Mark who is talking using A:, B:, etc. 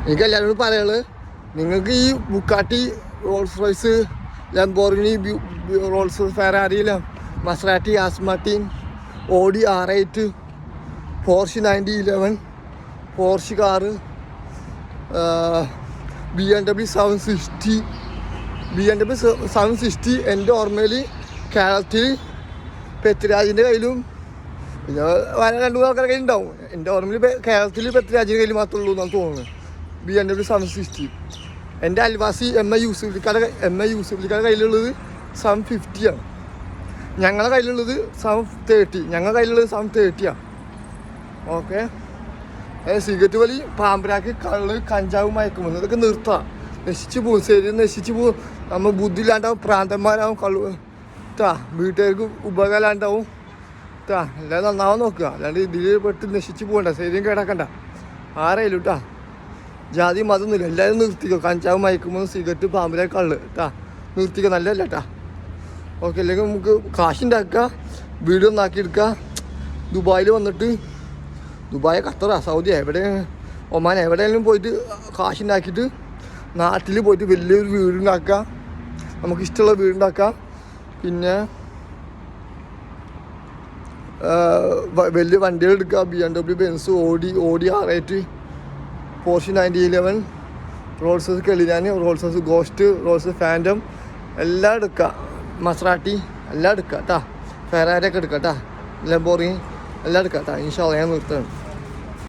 A: എനിക്ക് എല്ലാവരോടും പറയാനുള്ളത്, നിങ്ങൾക്ക് ഈ Bugatti, Rolls Royce, Lamborghini, Rolls Ferrari, Maserati, Aston Martin, Audi R8, Porsche 911, Porsche car, BMW 760 എൻ്റെ ഓർമ്മയിൽ കേരളത്തിൽ പൃഥ്വിരാജിൻ്റെ കയ്യിലും പിന്നെ വേറെ 2-3 ആൾക്കാരുടെ കയ്യിലുണ്ടാവും. എൻ്റെ ഓർമ്മയിൽ കേരളത്തിൽ പൃഥ്വിരാജിൻ്റെ കയ്യിൽ മാത്രമേ ഉള്ളൂ എന്നാണ് തോന്നുന്നത്. BMW 760. എൻ്റെ അൽവാസി എം എ യൂസുഫലിക്കാരുടെ കയ്യിലുള്ളത് 750 ആണ്. ഞങ്ങളുടെ കയ്യിലുള്ളത് 730. ഞങ്ങളുടെ കയ്യിലുള്ളത് 730 ആണ്. ഓക്കെ. സിഗരറ്റ് വലി, പാമ്പരാക്ക്, കള്ള്, കഞ്ചാവ്, മയക്കുമരുന്ന് ഇതൊക്കെ നിർത്താം. നശിച്ചു പോകും, ശരീരം നശിച്ചു പോകും. നമ്മൾ ബുദ്ധിയില്ലാണ്ടാവും, പ്രാന്തന്മാരാവും, വീട്ടുകാർക്ക് ഉപകാരമില്ലാണ്ടാവും. എല്ലാം നന്നാവാൻ നോക്കുക. അല്ലാണ്ട് ഇതിൽ പെട്ട് നശിച്ചു പോകണ്ട, ശരീരം കിടക്കണ്ട. ആരായാലും ജാതി മതമൊന്നുമില്ല, എല്ലാവരും നിർത്തിക്കോ. കഞ്ചാവ്, മയക്കുമരുന്ന്, സിഗരറ്റ്, പാമ്പരാക്ക്, കള്ള് നിർത്തിക്കോ. നല്ലതല്ല ഓക്കെ. അല്ലെങ്കിൽ നമുക്ക് കാശുണ്ടാക്കുക, വീട് ഒന്നാക്കിയെടുക്കുക. ദുബായിൽ വന്നിട്ട്, ദുബായ്, ഖത്തറ, സൗദി, എവിടെ, ഒമാൻ, എവിടെയെങ്കിലും പോയിട്ട് കാശുണ്ടാക്കിയിട്ട് നാട്ടിൽ പോയിട്ട് വലിയൊരു വീടുണ്ടാക്കുക. നമുക്കിഷ്ടമുള്ള വീടുണ്ടാക്കാം. പിന്നെ വലിയ വണ്ടികൾ എടുക്കുക. BMW, Benz, Audi R8, Porsche 911, Rolls Cullinan, Rolls Ghost, Rolls Phantom എല്ലാം എടുക്കുക. മസറാട്ടി എല്ലാം എടുക്കുക ഫെറാരി ഒക്കെ എടുക്കുക ലംബോർഗിനി എല്ലാം എടുക്കുക ഇൻഷാ അല്ലാഹ്. ഞാൻ നിർത്തുകയാണ്.